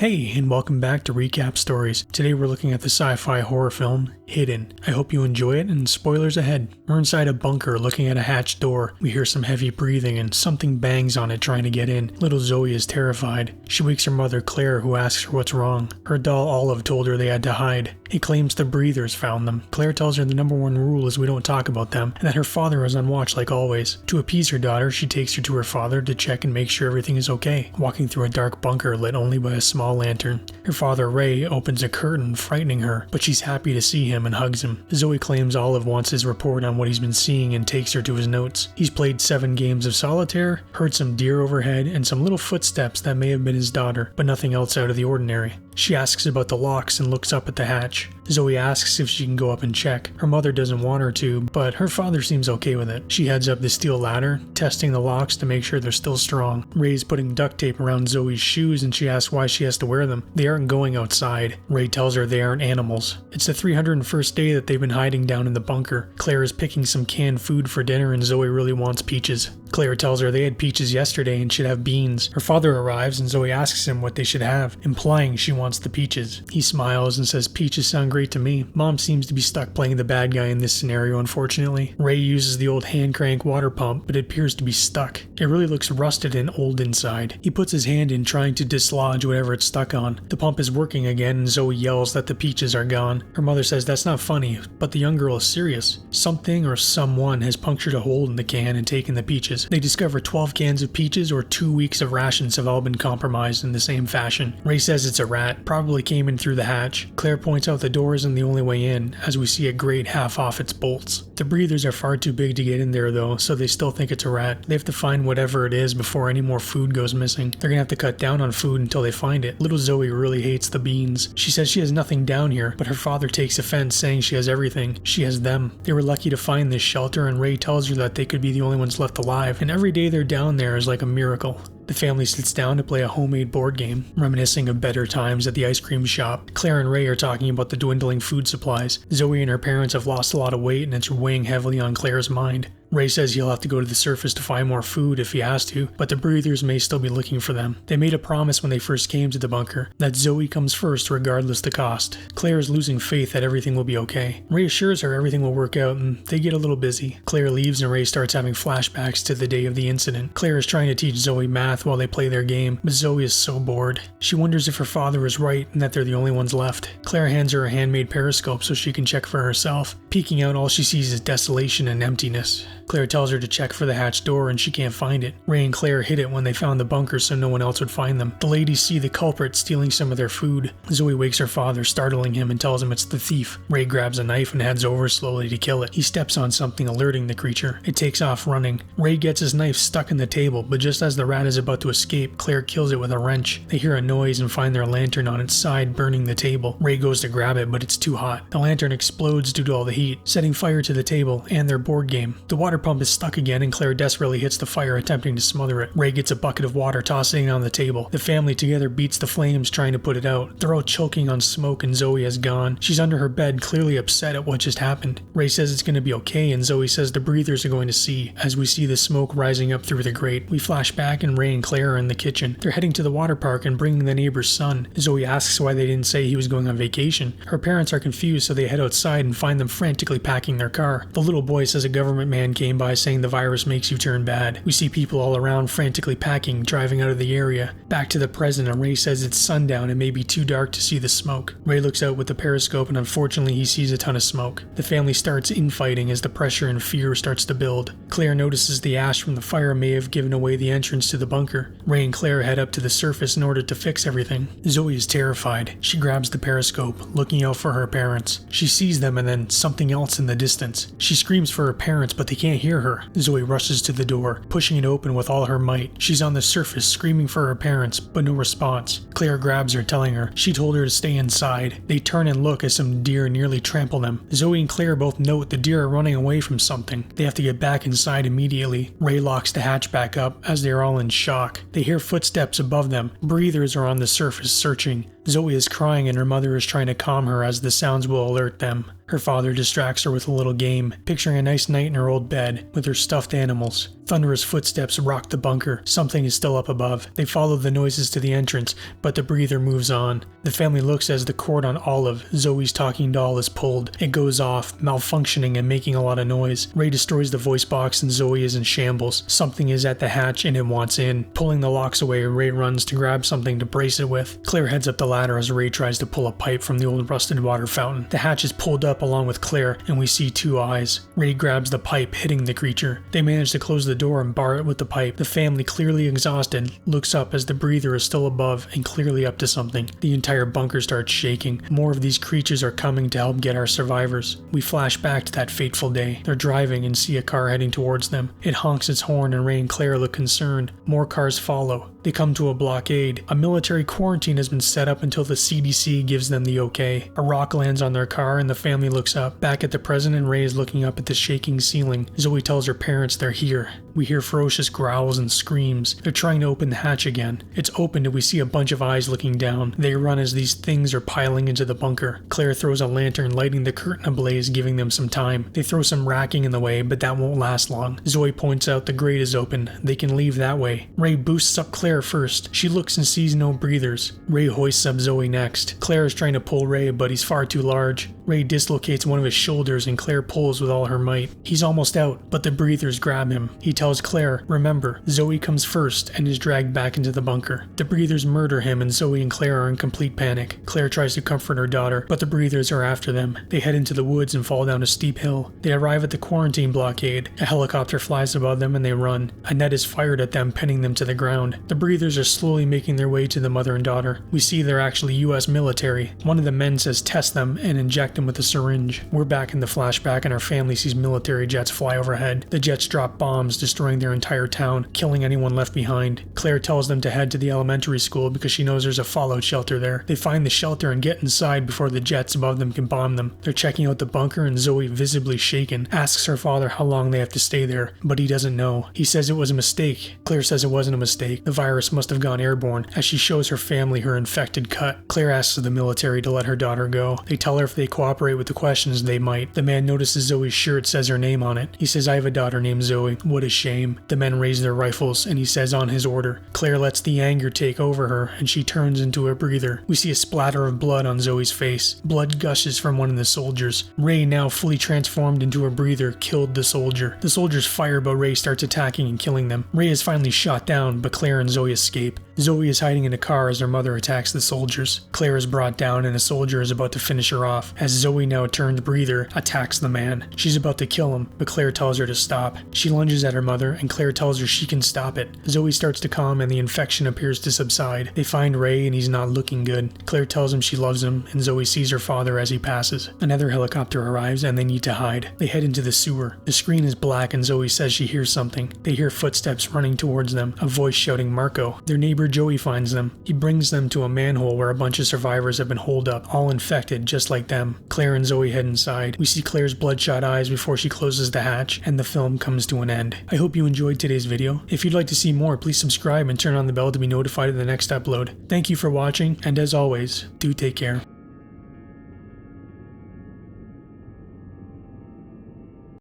Hey, and welcome back to Recap Stories. Today we're looking at the sci-fi horror film, Hidden. I hope you enjoy it, and spoilers ahead. We're inside a bunker looking at a hatch door. We hear some heavy breathing and something bangs on it trying to get in. Little Zoe is terrified. She wakes her mother Claire, who asks her what's wrong. Her doll Olive told her they had to hide. He claims the breathers found them. Claire tells her the number one rule is we don't talk about them, and that her father is on watch like always. To appease her daughter, she takes her to her father to check and make sure everything is okay, walking through a dark bunker lit only by a small lantern. Her father Ray opens a curtain, frightening her, but she's happy to see him and hugs him. Zoe claims Olive wants his report on what he's been seeing and takes her to his notes. He's played 7 games of solitaire, heard some deer overhead, and some little footsteps that may have been his daughter, but nothing else out of the ordinary. She asks about the locks and looks up at the hatch. Zoe asks if she can go up and check. Her mother doesn't want her to, but her father seems okay with it. She heads up the steel ladder, testing the locks to make sure they're still strong. Ray's putting duct tape around Zoe's shoes and she asks why she has to wear them. They aren't going outside. Ray tells her they aren't animals. It's the 301st day that they've been hiding down in the bunker. Claire is picking some canned food for dinner and Zoe really wants peaches. Claire tells her they had peaches yesterday and should have beans. Her father arrives and Zoe asks him what they should have, implying she wants the peaches. He smiles and says peaches sound great to me. Mom seems to be stuck playing the bad guy in this scenario, unfortunately. Ray uses the old hand crank water pump, but it appears to be stuck. It really looks rusted and old inside. He puts his hand in trying to dislodge whatever it's stuck on. The pump is working again and Zoe yells that the peaches are gone. Her mother says that's not funny, but the young girl is serious. Something or someone has punctured a hole in the can and taken the peaches. They discover 12 cans of peaches or 2 weeks of rations have all been compromised in the same fashion. Ray says it's a rat, probably came in through the hatch. Claire points out the door isn't the only way in, as we see a grate half off its bolts. The breathers are far too big to get in there though, so they still think it's a rat. They have to find whatever it is before any more food goes missing. They're gonna have to cut down on food until they find it. Little Zoe really hates the beans. She says she has nothing down here, but her father takes offense, saying she has everything. She has them. They were lucky to find this shelter, and Ray tells her that they could be the only ones left alive, and every day they're down there is like a miracle. The family sits down to play a homemade board game, reminiscing of better times at the ice cream shop. Claire and Ray are talking about the dwindling food supplies. Zoe and her parents have lost a lot of weight and it's weighing heavily on Claire's mind. Ray says he'll have to go to the surface to find more food if he has to, but the breathers may still be looking for them. They made a promise when they first came to the bunker, that Zoe comes first regardless the cost. Claire is losing faith that everything will be okay. Ray assures her everything will work out and they get a little busy. Claire leaves and Ray starts having flashbacks to the day of the incident. Claire is trying to teach Zoe math while they play their game, but Zoe is so bored. She wonders if her father is right and that they're the only ones left. Claire hands her a handmade periscope so she can check for herself. Peeking out, all she sees is desolation and emptiness. Claire tells her to check for the hatch door and she can't find it. Ray and Claire hid it when they found the bunker so no one else would find them. The ladies see the culprit stealing some of their food. Zoe wakes her father, startling him, and tells him it's the thief. Ray grabs a knife and heads over slowly to kill it. He steps on something, alerting the creature. It takes off running. Ray gets his knife stuck in the table, but just as the rat is about to escape, Claire kills it with a wrench. They hear a noise and find their lantern on its side, burning the table. Ray goes to grab it, but it's too hot. The lantern explodes due to all the heat, setting fire to the table and their board game. The water pump is stuck again and Claire desperately hits the fire, attempting to smother it. Ray gets a bucket of water, tossing it on the table. The family together beats the flames, trying to put it out. They're all choking on smoke and Zoe has gone. She's under her bed, clearly upset at what just happened. Ray says it's going to be okay and Zoe says the breathers are going to see. As we see the smoke rising up through the grate, we flash back and Ray and Claire are in the kitchen. They're heading to the water park and bringing the neighbor's son. Zoe asks why they didn't say he was going on vacation. Her parents are confused, so they head outside and find them frantically packing their car. The little boy says a government man came by saying the virus makes you turn bad. We see people all around frantically packing, driving out of the area. Back to the present, and Ray says it's sundown and may be too dark to see the smoke. Ray looks out with the periscope and unfortunately he sees a ton of smoke. The family starts infighting as the pressure and fear starts to build. Claire notices the ash from the fire may have given away the entrance to the bunker. Ray and Claire head up to the surface in order to fix everything. Zoe is terrified. She grabs the periscope, looking out for her parents. She sees them and then something else in the distance. She screams for her parents, but they can't hear her. Zoe rushes to the door, pushing it open with all her might. She's on the surface, screaming for her parents, but no response. Claire grabs her, telling her she told her to stay inside. They turn and look as some deer nearly trample them. Zoe and Claire both note the deer are running away from something. They have to get back inside immediately. Ray locks the hatch back up as they are all in shock. They hear footsteps above them. Breathers are on the surface searching. Zoe is crying and her mother is trying to calm her as the sounds will alert them. Her father distracts her with a little game, picturing a nice night in her old bed with her stuffed animals. Thunderous footsteps rock the bunker. Something is still up above. They follow the noises to the entrance, but the breather moves on. The family looks as the cord on Olive, Zoe's talking doll, is pulled. It goes off, malfunctioning and making a lot of noise. Ray destroys the voice box and Zoe is in shambles. Something is at the hatch and it wants in. Pulling the locks away, Ray runs to grab something to brace it with. Claire heads up the ladder as Ray tries to pull a pipe from the old rusted water fountain. The hatch is pulled up along with Claire and we see two eyes. Ray grabs the pipe, hitting the creature. They manage to close the door and bar it with the pipe. The family, clearly exhausted, looks up as the breather is still above and clearly up to something. The entire bunker starts shaking. More of these creatures are coming to help get our survivors. We flash back to that fateful day. They're driving and see a car heading towards them. It honks its horn and Ray and Claire look concerned. More cars follow. They come to a blockade. A military quarantine has been set up until the CDC gives them the okay. A rock lands on their car and the family looks up. Back at the president, Ray is looking up at the shaking ceiling. Zoe tells her parents they're here. We hear ferocious growls and screams. They're trying to open the hatch again. It's opened and we see a bunch of eyes looking down. They run as these things are piling into the bunker. Claire throws a lantern, lighting the curtain ablaze, giving them some time. They throw some racking in the way, but that won't last long. Zoe points out the grate is open. They can leave that way. Ray boosts up Claire first. She looks and sees no breathers. Ray hoists up Zoe next. Claire is trying to pull Ray, but he's far too large. Ray dislocates one of his shoulders and Claire pulls with all her might. He's almost out, but the breathers grab him. He tells Claire, remember, Zoe comes first and is dragged back into the bunker. The breathers murder him and Zoe and Claire are in complete panic. Claire tries to comfort her daughter, but the breathers are after them. They head into the woods and fall down a steep hill. They arrive at the quarantine blockade. A helicopter flies above them and they run. A net is fired at them, pinning them to the ground. The breathers are slowly making their way to the mother and daughter. We see they're actually US military. One of the men says test them and inject them with a syringe. We're back in the flashback and our family sees military jets fly overhead. The jets drop bombs, destroying their entire town, killing anyone left behind. Claire tells them to head to the elementary school because she knows there's a fallout shelter there. They find the shelter and get inside before the jets above them can bomb them. They're checking out the bunker and Zoe, visibly shaken, asks her father how long they have to stay there, but he doesn't know. He says it was a mistake. Claire says it wasn't a mistake. The virus must have gone airborne as she shows her family her infected cut. Claire asks the military to let her daughter go. They tell her if they cooperate with the questions they might. The man notices Zoe's shirt says her name on it. He says, I have a daughter named Zoe. What a shame. The men raise their rifles and he says on his order. Claire lets the anger take over her and she turns into a breather. We see a splatter of blood on Zoe's face. Blood gushes from one of the soldiers. Ray, now fully transformed into a breather, killed the soldier. The soldiers fire but Ray starts attacking and killing them. Ray is finally shot down but Claire and Zoe escape. Zoe is hiding in a car as her mother attacks the soldiers. Claire is brought down and a soldier is about to finish her off as Zoe, now turned breather, attacks the man. She's about to kill him, but Claire tells her to stop. She lunges at her mother and Claire tells her she can stop it. Zoe starts to calm and the infection appears to subside. They find Ray and he's not looking good. Claire tells him she loves him and Zoe sees her father as he passes. Another helicopter arrives and they need to hide. They head into the sewer. The screen is black and Zoe says she hears something. They hear footsteps running towards them, a voice shouting Marco. Their neighbor Joey finds them. He brings them to a manhole where a bunch of survivors have been holed up, all infected just like them. Claire and Zoe head inside. We see Claire's bloodshot eyes before she closes the hatch, and the film comes to an end. I hope you enjoyed today's video. If you'd like to see more, please subscribe and turn on the bell to be notified of the next upload. Thank you for watching, and as always, do take care.